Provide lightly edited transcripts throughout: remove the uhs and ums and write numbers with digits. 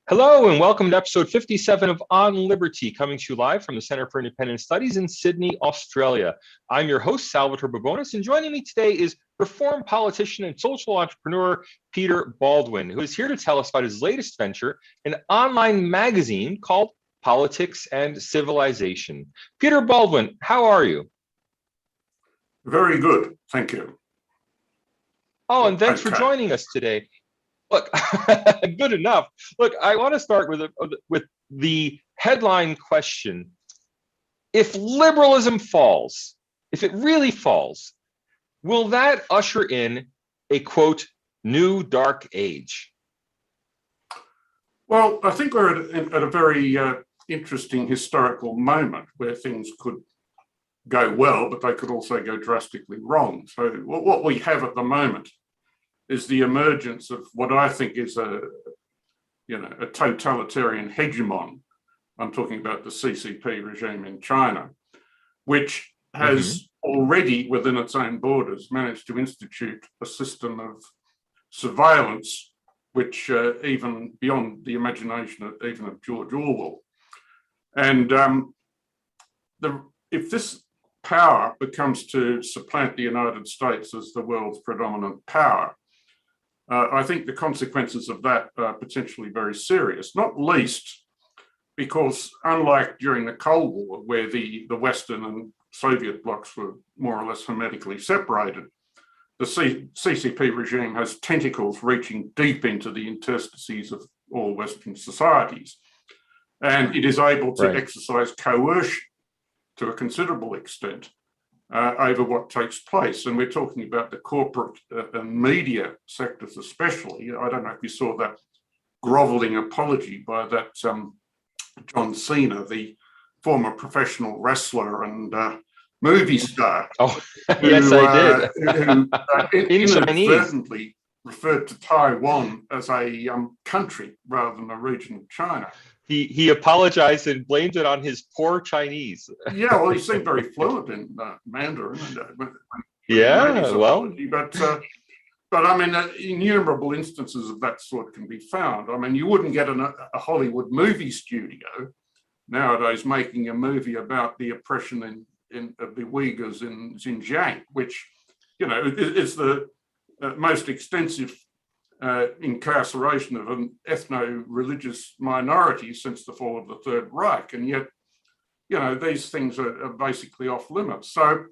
Hello and welcome to episode 57 of On Liberty, coming to you live from the Center for Independent Studies in Sydney, Australia. I'm your host, Salvatore Babonis, and joining me today is reformed politician and social entrepreneur, Peter Baldwin, who is here to tell us about his latest venture, an online magazine called Politics and Civilization. Peter Baldwin, how are you? Very good, thank you. Oh, and thanks for joining us today. Look, good enough. Look, I want to start with the headline question. If liberalism falls, if it really falls, will that usher in a, quote, new dark age? Well, I think we're at a very interesting historical moment where things could go well, but they could also go drastically wrong. So what we have at the moment is the emergence of what I think is a totalitarian hegemon. I'm talking about the CCP regime in China, which has already within its own borders managed to institute a system of surveillance, which even beyond the imagination of even of George Orwell. And if this power becomes to supplant the United States as the world's predominant power, I think the consequences of that are potentially very serious, not least because unlike during the Cold War, where the Western and Soviet blocs were more or less hermetically separated, the CCP regime has tentacles reaching deep into the interstices of all Western societies. And it is able to exercise coercion to a considerable extent over what takes place. And we're talking about the corporate and media sectors especially. I don't know if you saw that groveling apology by that John Cena, the former professional wrestler and movie star. Oh, yes, I did. Who inadvertently referred to Taiwan as a country rather than a region of China. He apologized and blamed it on his poor Chinese. Yeah, well, he seemed very fluent in Mandarin. Yeah, well. But I mean, innumerable instances of that sort can be found. I mean, you wouldn't get a Hollywood movie studio nowadays making a movie about the oppression of the Uyghurs in Xinjiang, which, is the most extensive incarceration of an ethno-religious minority since the fall of the Third Reich. And yet, these things are basically off limits. So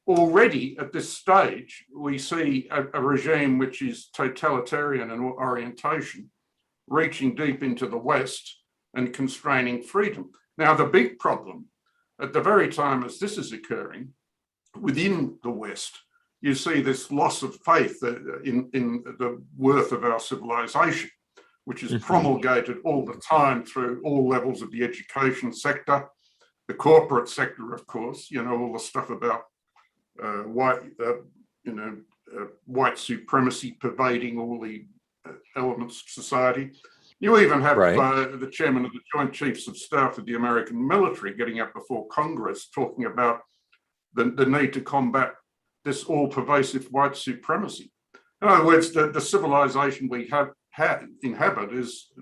already at this stage, we see a regime which is totalitarian in orientation, reaching deep into the West and constraining freedom. Now, the big problem, at the very time as this is occurring, within the West, you see this loss of faith in the worth of our civilization, which is promulgated all the time through all levels of the education sector, the corporate sector, of course, all the stuff about white supremacy pervading all the elements of society. You even have the chairman of the Joint Chiefs of Staff of the American military getting up before Congress talking about the need to combat this all-pervasive white supremacy. In other words, the civilization we inhabit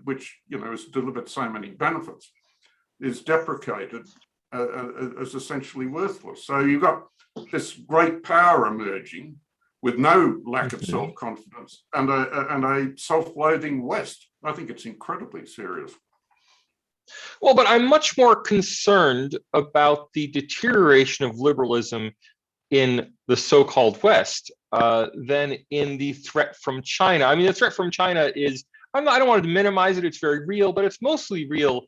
which has delivered so many benefits, is deprecated as essentially worthless. So you've got this great power emerging with no lack of self-confidence and a self-loathing West. I think it's incredibly serious. Well, but I'm much more concerned about the deterioration of liberalism in the so-called West than in the threat from China. I mean, the threat from China is, I don't want to minimize it, it's very real, but it's mostly real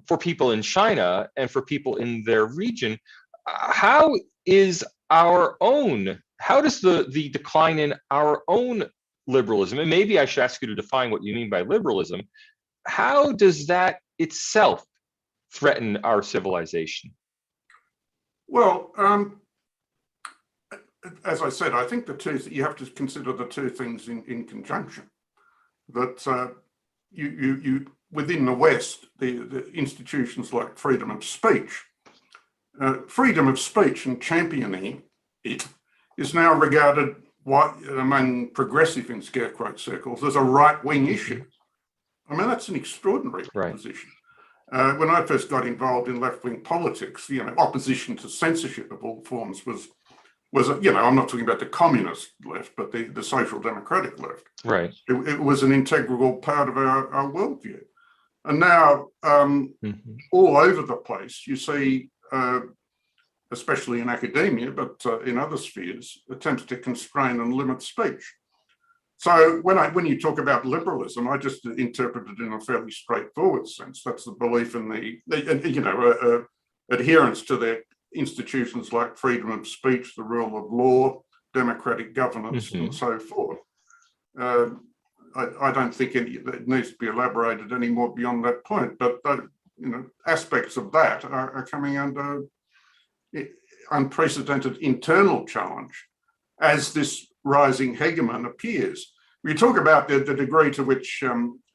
for people in China and for people in their region. How does the decline in our own liberalism, and maybe I should ask you to define what you mean by liberalism, how does that itself threaten our civilization? Well, as I said, I think you have to consider the two things in conjunction. That you within the West, the institutions like freedom of speech and championing it is now regarded among progressive in scare quote circles as a right-wing issue. I mean, that's an extraordinary proposition. When I first got involved in left-wing politics, opposition to censorship of all forms was I'm not talking about the communist left, but the social democratic left. Right. It was an integral part of our worldview. And now all over the place, you see, especially in academia, but in other spheres, attempts to constrain and limit speech. So when you talk about liberalism, I just interpret it in a fairly straightforward sense. That's the belief in the adherence to the institutions like freedom of speech, the rule of law, democratic governance, and so forth. I don't think it needs to be elaborated any more beyond that point. But aspects of that are coming under unprecedented internal challenge as this rising hegemon appears. We talk about the degree to which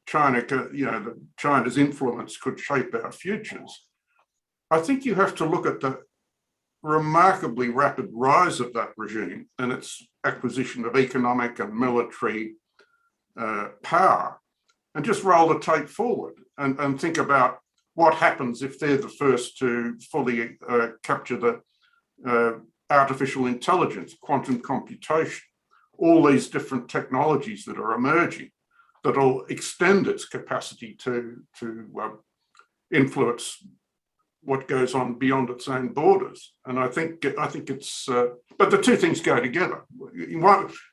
China's influence could shape our futures. I think you have to look at the remarkably rapid rise of that regime and its acquisition of economic and military power, and just roll the tape forward and think about what happens if they're the first to fully capture the artificial intelligence, quantum computation, all these different technologies that are emerging that'll extend its capacity to influence what goes on beyond its own borders. And I think it's, but the two things go together.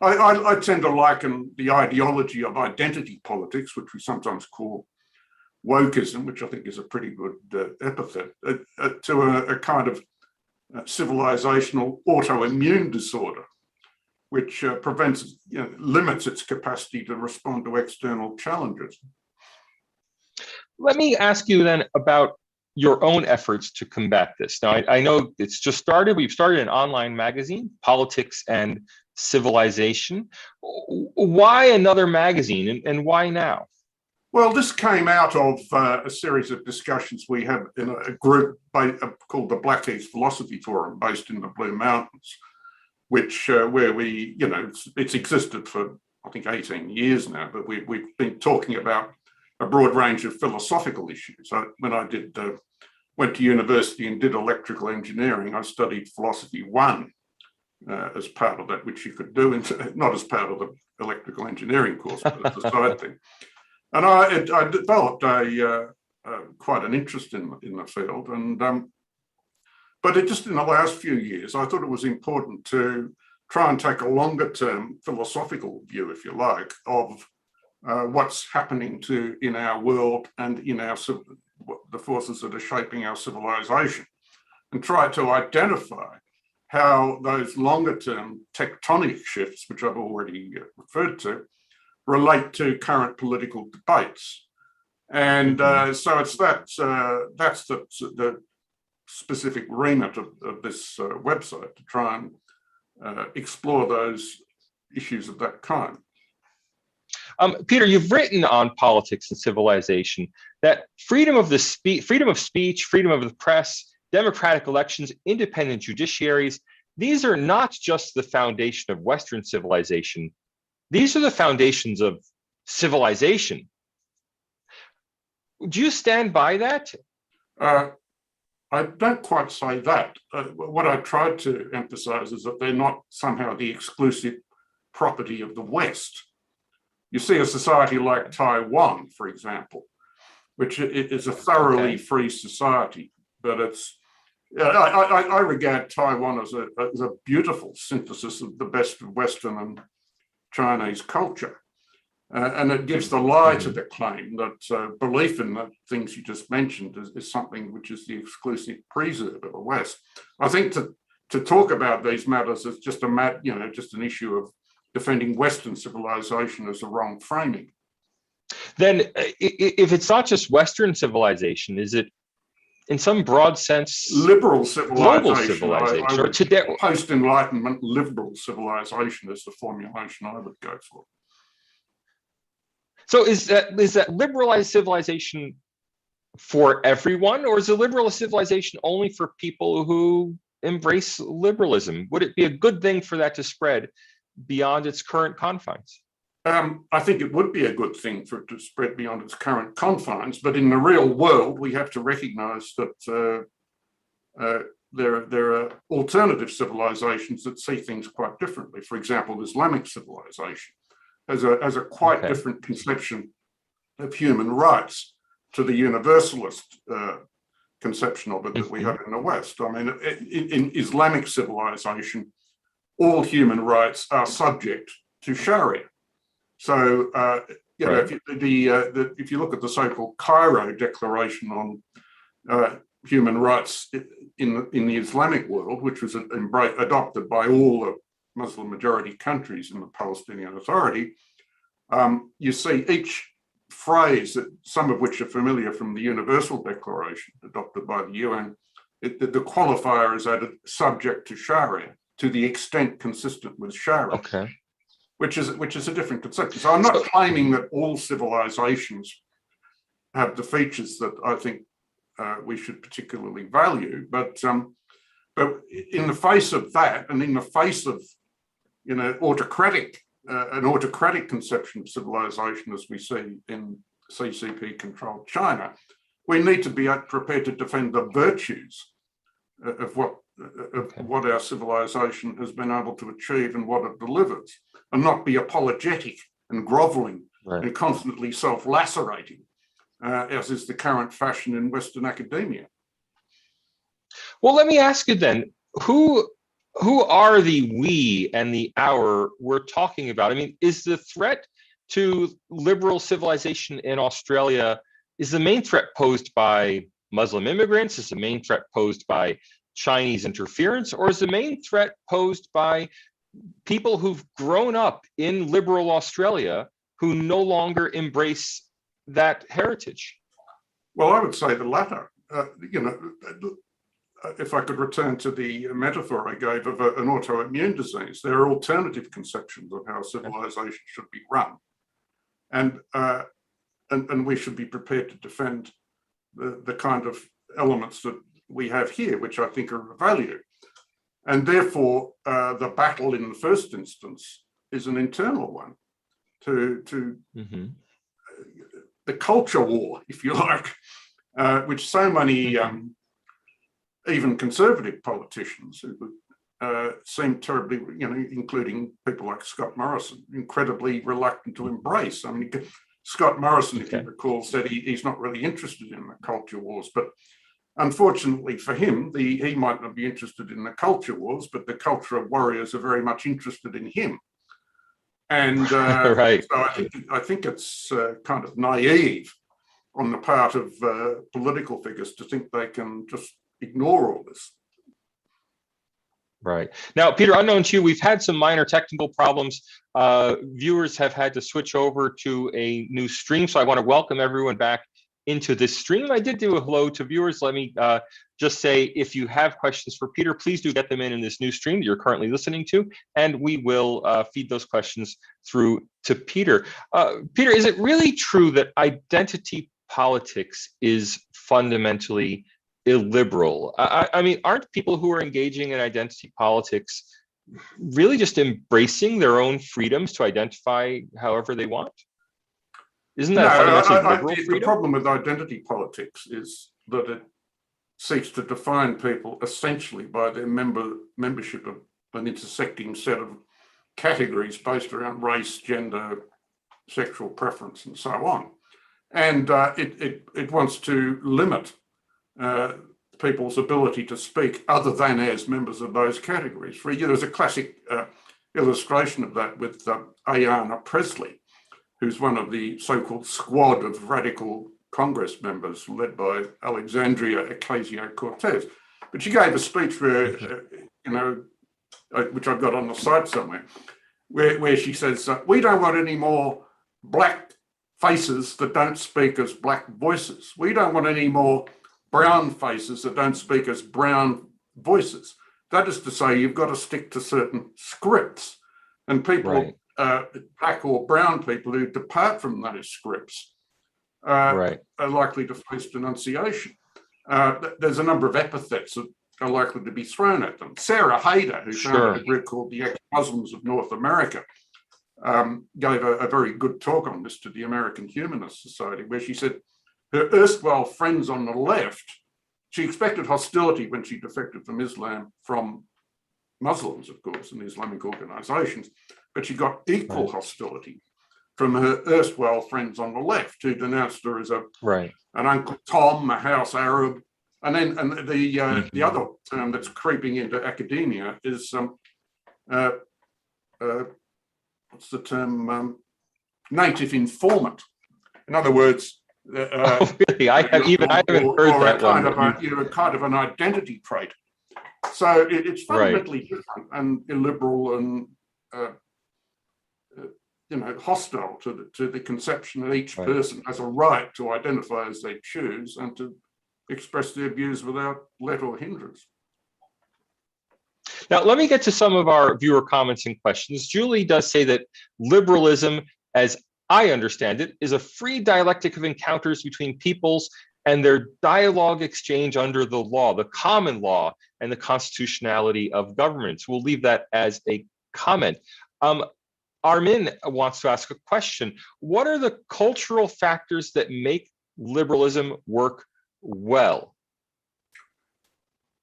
I tend to liken the ideology of identity politics, which we sometimes call wokeism, which I think is a pretty good epithet, to a kind of civilizational autoimmune disorder, which limits its capacity to respond to external challenges. Let me ask you then about your own efforts to combat this. Now, I know it's just started. We've started an online magazine, Politics and Civilization. Why another magazine, and why now? Well, this came out of a series of discussions we had in a group called the Blackheath Philosophy Forum, based in the Blue Mountains, which where we, it's existed for, I think, 18 years now, but we've been talking about a broad range of philosophical issues. When I went to university and did electrical engineering, I studied philosophy 1 as part of that, which you could do, not as part of the electrical engineering course, but as a side thing. And I developed quite an interest in the field, but it just in the last few years, I thought it was important to try and take a longer-term philosophical view, if you like, of what's happening in our world and in the forces that are shaping our civilization, and try to identify how those longer-term tectonic shifts, which I've already referred to, relate to current political debates. And so it's that's the specific remit of this website, to try and explore those issues of that kind. Peter, you've written on Politics and Civilization that freedom of speech, freedom of the press, democratic elections, independent judiciaries, these are not just the foundation of Western civilization. These are the foundations of civilization. Do you stand by that? I don't quite say that. What I tried to emphasize is that they're not somehow the exclusive property of the West. You see a society like Taiwan, for example, which is a thoroughly free society, but I regard Taiwan as a beautiful synthesis of the best of Western and Chinese culture. And it gives the lie to the claim that belief in the things you just mentioned is something which is the exclusive preserve of the West. I think to talk about these matters is just an issue of defending Western civilization as a wrong framing. Then, if it's not just Western civilization, is it, in some broad sense, liberal civilization? Global civilization, or today, post-Enlightenment liberal civilization is the formulation I would go for. So, is that liberalized civilization for everyone, or is a liberal civilization only for people who embrace liberalism? Would it be a good thing for that to spread beyond its current confines? I think it would be a good thing for it to spread beyond its current confines, but in the real world, we have to recognise that there are alternative civilizations that see things quite differently. For example, Islamic civilization has a quite different conception of human rights to the universalist conception of it that we have in the West. I mean, in Islamic civilization, all human rights are subject to Sharia. So, you know, if you look at the so-called Cairo Declaration on human rights in the Islamic world, which was adopted by all the Muslim majority countries in the Palestinian Authority, you see each phrase, that some of which are familiar from the Universal Declaration adopted by the UN, the qualifier is added subject to Sharia to the extent consistent with Sharia. Okay. Which is a different conception. So I'm not claiming that all civilizations have the features that I think we should particularly value, but in the face of that, and in the face of, you know, an autocratic conception of civilization as we see in CCP-controlled China, we need to be prepared to defend the virtues of what our civilization has been able to achieve and what it delivers, and not be apologetic and groveling and constantly self-lacerating, as is the current fashion in Western academia. Well, let me ask you then, who are the we and the our we're talking about? I mean, is the threat to liberal civilization in Australia, is the main threat posed by Muslim immigrants? Is the main threat posed by Chinese interference? Or is the main threat posed by people who've grown up in liberal Australia who no longer embrace that heritage? Well, I would say the latter. You know, if I could return to the metaphor I gave of an autoimmune disease, there are alternative conceptions of how civilization should be run, and we should be prepared to defend the kind of elements that we have here, which I think are of value. And therefore, the battle in the first instance is an internal one to the culture war, if you like, which so many even conservative politicians seem terribly, you know, including people like Scott Morrison, incredibly reluctant to embrace. I mean, Scott Morrison, if you recall, said he's not really interested in the culture wars, but unfortunately for him, he might not be interested in the culture wars, but the culture warriors are very much interested in him. And so I think it's kind of naive on the part of political figures to think they can just ignore all this. Right. Now, Peter, unknown to you, we've had some minor technical problems. Viewers have had to switch over to a new stream, so I want to welcome everyone back into this stream. I did do a hello to viewers. Let me just say, if you have questions for Peter, please do get them in this new stream that you're currently listening to, and we will feed those questions through to Peter. Peter, is it really true that identity politics is fundamentally illiberal? I mean, aren't people who are engaging in identity politics really just embracing their own freedoms to identify however they want? Isn't that fundamentally liberal freedom? The problem with identity politics is that it seeks to define people essentially by their membership of an intersecting set of categories based around race, gender, sexual preference, and so on. And it wants to limit people's ability to speak other than as members of those categories. There's a classic illustration of that with Ayanna Pressley, who's one of the so-called squad of radical Congress members led by Alexandria Ocasio-Cortez. But she gave a speech where, which I've got on the site somewhere, where she says, we don't want any more black faces that don't speak as black voices. We don't want any more brown faces that don't speak as brown voices. That is to say, you've got to stick to certain scripts, and people, black or brown people who depart from those scripts are likely to face denunciation. There's a number of epithets that are likely to be thrown at them. Sarah Hayder, who founded a group called the Ex-Muslims of North America, gave a very good talk on this to the American Humanist Society, where she said her erstwhile friends on the left, she expected hostility when she defected from Islam from Muslims, of course, and Islamic organisations, but she got equal hostility from her erstwhile friends on the left, who denounced her as an Uncle Tom, a house Arab. And then the other term that's creeping into academia is, what's the term? Native informant. In other words, really? I haven't heard that one. You're a kind of an identity trait. So it's fundamentally different and illiberal and hostile to the conception that each person has a right to identify as they choose and to express their views without let or hindrance. Now, let me get to some of our viewer comments and questions. Julie does say that liberalism, as I understand it, is a free dialectic of encounters between peoples and their dialogue exchange under the law, the common law, and the constitutionality of governments. We'll leave that as a comment. Armin wants to ask a question. What are the cultural factors that make liberalism work well?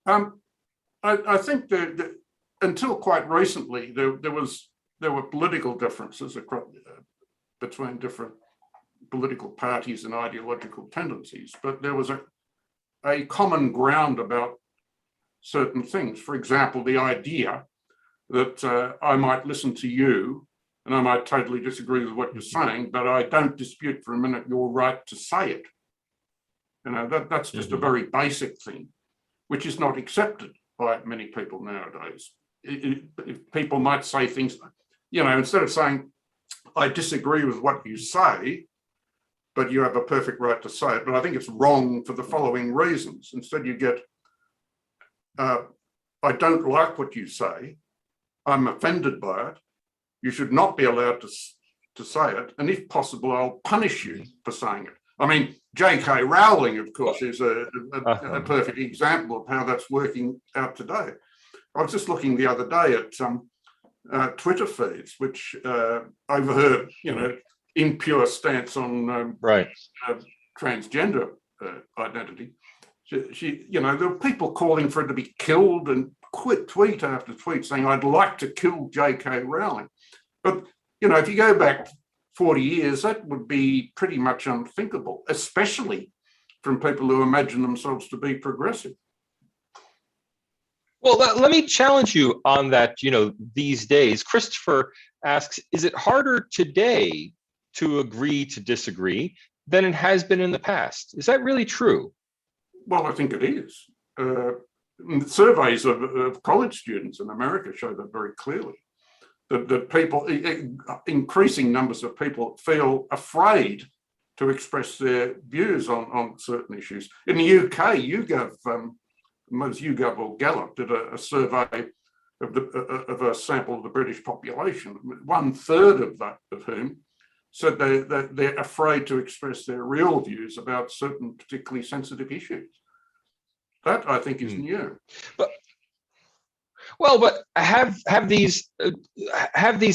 I think that until quite recently, there were political differences between different political parties and ideological tendencies, but there was a common ground about certain things. For example, the idea that I might listen to you and I might totally disagree with what you're saying, but I don't dispute for a minute your right to say it. That's just a very basic thing, which is not accepted by many people nowadays. People might say things, instead of saying, I disagree with what you say, but you have a perfect right to say it, but I think it's wrong for the following reasons. Instead you get, I don't like what you say, I'm offended by it, you should not be allowed to say it, and if possible, I'll punish you for saying it. I mean, J.K. Rowling, of course, is a perfect example of how that's working out today. I was just looking the other day at some Twitter feeds, which overheard, impure stance on transgender identity. There were people calling for it to be killed and tweet after tweet saying, I'd like to kill J.K. Rowling. But, if you go back 40 years, that would be pretty much unthinkable, especially from people who imagine themselves to be progressive. Well, let me challenge you on that, these days. Christopher asks, is it harder today to agree to disagree than it has been in the past? Is that really true? Well, I think it is. Surveys of college students in America show that very clearly. That people, increasing numbers of people feel afraid to express their views on certain issues. In the UK, YouGov or Gallup did a survey of a sample of the British population. 1/3 of whom said they're afraid to express their real views about certain particularly sensitive issues. That, I think, is new. But have these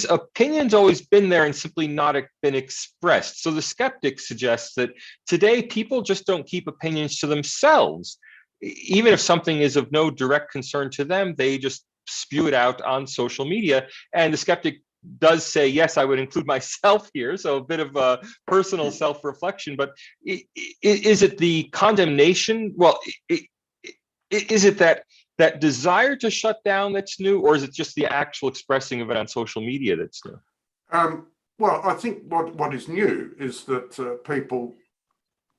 opinions always been there and simply not been expressed? So the skeptic suggests that today people just don't keep opinions to themselves. Even if something is of no direct concern to them, they just spew it out on social media. And the skeptic does say, yes, I would include myself here. So a bit of a personal self-reflection. But is it the condemnation? Well, is it that desire to shut down that's new, or is it just the actual expressing of it on social media that's new? Well, I think what is new is that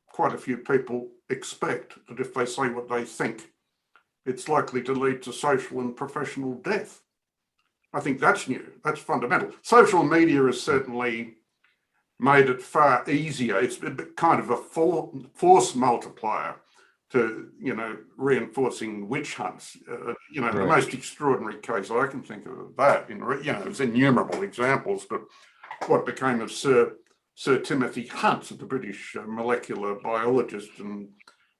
quite a few people expect that if they say what they think, it's likely to lead to social and professional death. I think that's new. That's fundamental. Social media has certainly made it far easier. It's kind of a force multiplier to, reinforcing witch hunts. The most extraordinary case I can think of that, there's innumerable examples, but what became of Sir Timothy Hunt, the British molecular biologist and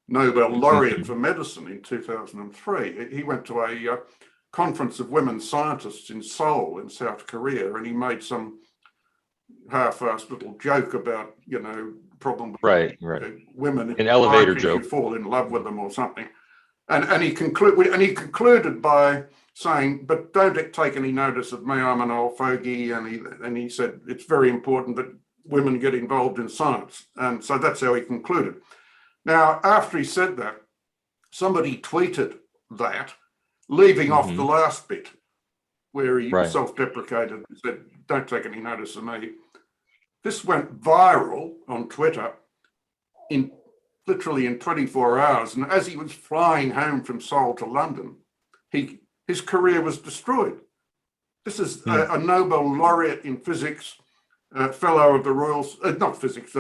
Nobel laureate for medicine in 2003. He went to a conference of women scientists in Seoul in South Korea, and he made some half-assed little joke about, problem with Right. women. An elevator If joke. you fall in love with them or something. And he concluded by saying, but don't take any notice of me, I'm an old fogey. And he said, it's very important that women get involved in science. And so that's how he concluded. Now, after he said that, somebody tweeted that, leaving off the last bit, where he self-deprecated and said, don't take any notice of me. This went viral on Twitter literally in 24 hours. And as he was flying home from Seoul to London, his career was destroyed. This is a Nobel laureate in physics, fellow of the Royal, not physics,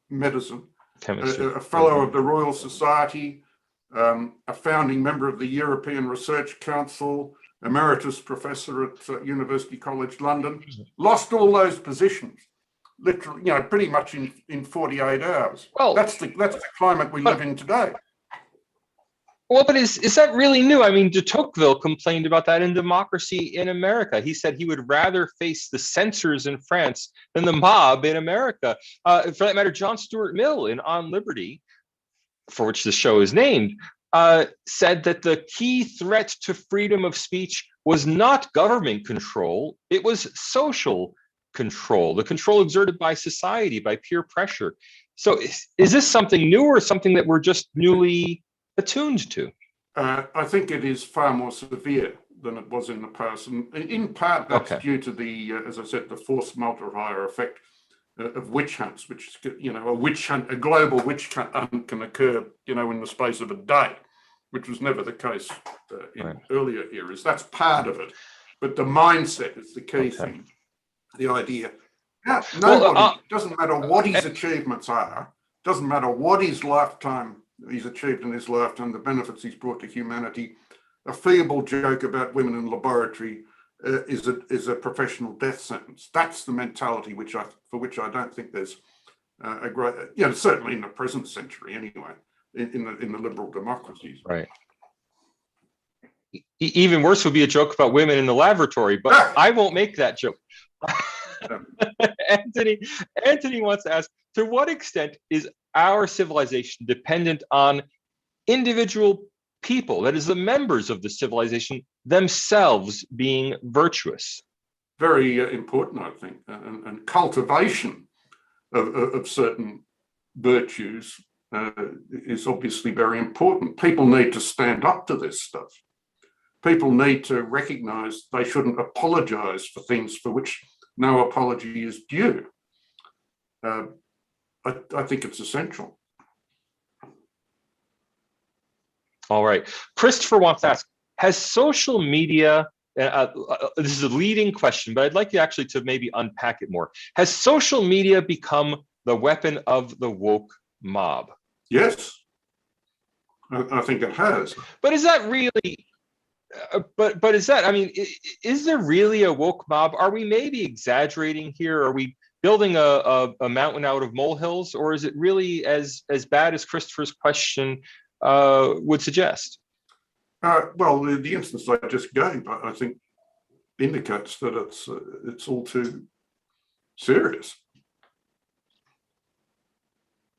medicine, a fellow of the Royal Society, a founding member of the European Research Council, emeritus professor at University College London, lost all those positions, literally, pretty much in 48 hours. Well, that's the climate we live in today. Well, but is that really new? I mean, de Tocqueville complained about that in Democracy in America. He said he would rather face the censors in France than the mob in America. For that matter, John Stuart Mill in On Liberty, for which the show is named, said that the key threat to freedom of speech was not government control, it was social control, the control exerted by society, by peer pressure. So is this something new or something that we're just newly attuned to? I think it is far more severe than it was in the past. And in part, that's due to the, as I said, the force multiplier effect of witch hunts, which, a global witch hunt can occur, in the space of a day, which was never the case in earlier eras. That's part of it. But the mindset is the key thing, the idea. Yeah, nobody, doesn't matter what his achievements are, doesn't matter what he's achieved in his lifetime, the benefits he's brought to humanity. A feeble joke about women in laboratory is a professional death sentence. That's the mentality for which I don't think there's a great, certainly in the present century anyway, in the liberal democracies. Right. Even worse would be a joke about women in the laboratory, but I won't make that joke. Anthony wants to ask, to what extent is our civilization dependent on individual people, that is, the members of the civilization themselves being virtuous? Very important, I think, and cultivation of certain virtues is obviously very important. People need to stand up to this stuff. People need to recognize they shouldn't apologize for things for which no apology is due. I think it's essential. All right. Christopher wants to ask, has social media, this is a leading question, but I'd like you actually to maybe unpack it more. Has social media become the weapon of the woke mob? Yes, I think it has. But is that really, but is that, I mean, is there really a woke mob? Are we maybe exaggerating here? Are we building a mountain out of molehills, or is it really as bad as Christopher's question would suggest? Well, the instance I just gave, I think, indicates that it's all too serious.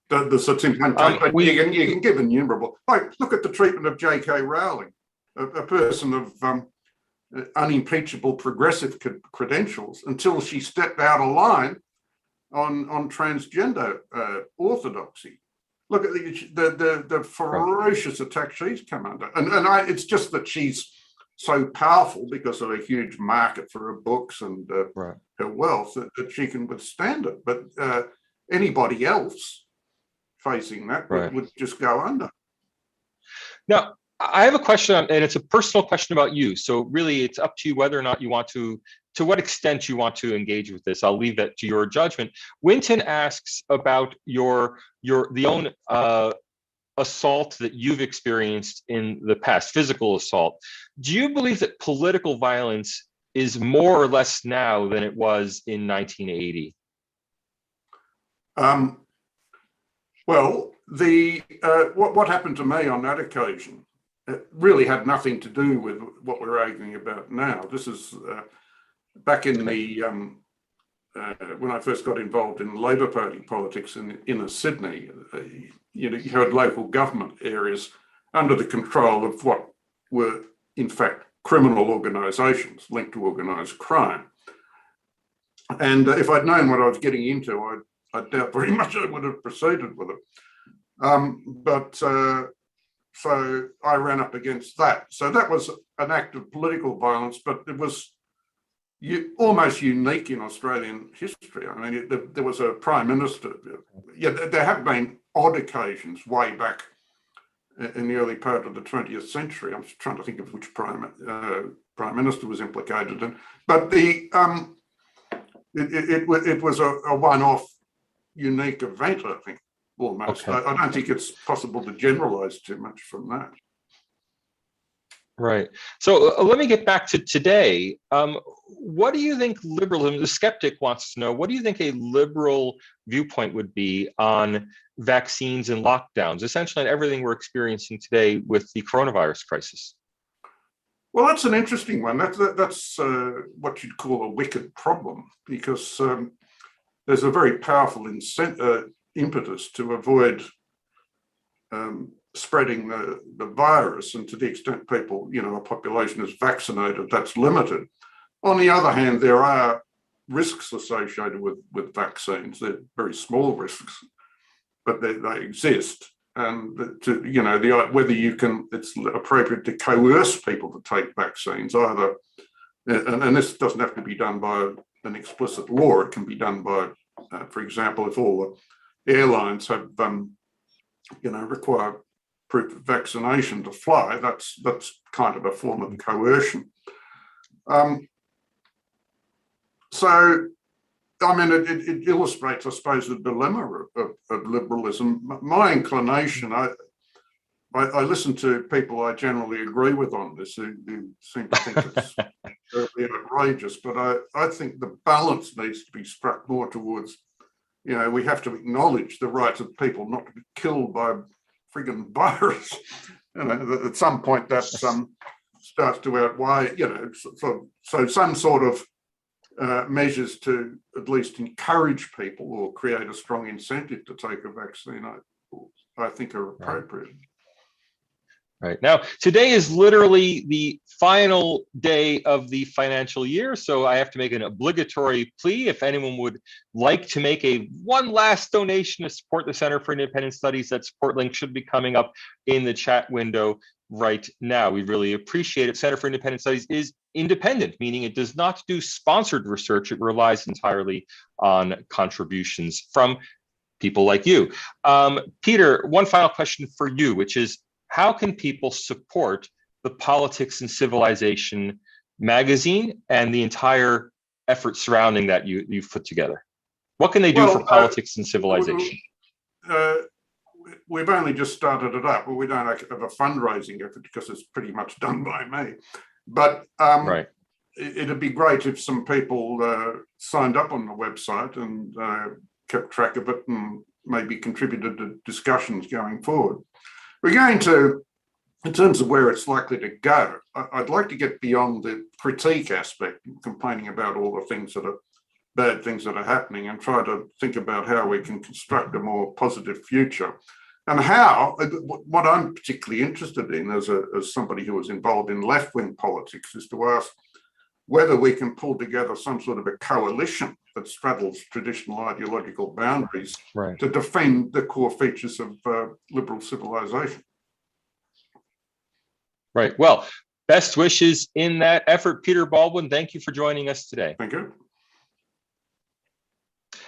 There's such you can give innumerable. Like, look at the treatment of J.K. Rowling, a person of unimpeachable progressive credentials, until she stepped out of line on transgender orthodoxy. Look at the ferocious attack she's come under, and it's just that she's so powerful because of a huge market for her books and her wealth that she can withstand it. But anybody else facing that would just go under. Now, I have a question, and it's a personal question about you. So really, it's up to you whether or not you want to what extent you want to engage with this. I'll leave that to your judgment. Winton asks about the own assault that you've experienced in the past, physical assault. Do you believe that political violence is more or less now than it was in 1980? Well, what happened to me on that occasion really had nothing to do with what we're arguing about now. This is back in the when I first got involved in Labor Party politics in inner Sydney, you had local government areas under the control of what were, in fact, criminal organisations linked to organised crime. And if I'd known what I was getting into, I doubt very much I would have proceeded with it. So I ran up against that. So that was an act of political violence, but it was almost unique in Australian history. I mean, there was a prime minister. Yeah, there have been odd occasions way back in the early part of the 20th century. I'm trying to think of which prime minister was implicated in, but it was a one-off, unique event, I think, almost. Okay. I don't think it's possible to generalise too much from that. Right. So let me get back to today. What do you think liberalism, the skeptic wants to know, what do you think a liberal viewpoint would be on vaccines and lockdowns, essentially on everything we're experiencing today with the coronavirus crisis? Well, that's an interesting one. That's what you'd call a wicked problem, because there's a very powerful impetus to avoid spreading the virus, and to the extent people, a population is vaccinated, that's limited. On the other hand, there are risks associated with vaccines. They're very small risks, but they exist. And whether it's appropriate to coerce people to take vaccines, either, and this doesn't have to be done by an explicit law. It can be done by, for example, if all the airlines have, require proof of vaccination to fly, that's kind of a form of coercion. So, I mean, it illustrates, I suppose, the dilemma of liberalism. My inclination, I listen to people I generally agree with on this, who seem to think it's terribly outrageous, but I think the balance needs to be struck more towards, we have to acknowledge the rights of people not to be killed by a friggin' virus. At some point that starts to outweigh, so some sort of measures to at least encourage people or create a strong incentive to take a vaccine, I think are appropriate. Right. Now, today is literally the final day of the financial year, so I have to make an obligatory plea. If anyone would like to make one last donation to support the Center for Independent Studies, that support link should be coming up in the chat window right now. We really appreciate it. Center for Independent Studies is independent, meaning it does not do sponsored research. It relies entirely on contributions from people like you. Peter, one final question for you, which is, how can people support the Politics and Civilization magazine and the entire effort surrounding that you've put together? What can they do for Politics and Civilization? We've only just started it up. Well, we don't have a fundraising effort because it's pretty much done by me. But right. It'd be great if some people signed up on the website and kept track of it and maybe contributed to discussions going forward. We're going to, in terms of where it's likely to go, I'd like to get beyond the critique aspect, complaining about all the things that are bad things that are happening, and try to think about how we can construct a more positive future. And how, what I'm particularly interested in as somebody who was involved in left-wing politics, is to ask whether we can pull together some sort of a coalition that straddles traditional ideological boundaries, right, to defend the core features of liberal civilization. Right. Well, best wishes in that effort. Peter Baldwin, thank you for joining us today. Thank you.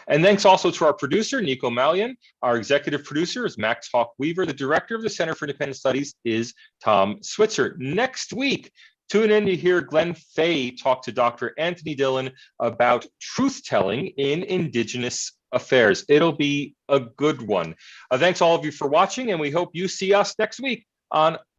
And thanks also to our producer, Nico Malian. Our executive producer is Max Hawk-Weaver. The director of the Center for Independent Studies is Tom Switzer. Next week, tune in to hear Glenn Fay talk to Dr. Anthony Dillon about truth-telling in Indigenous affairs. It'll be a good one. Thanks all of you for watching, and we hope you see us next week on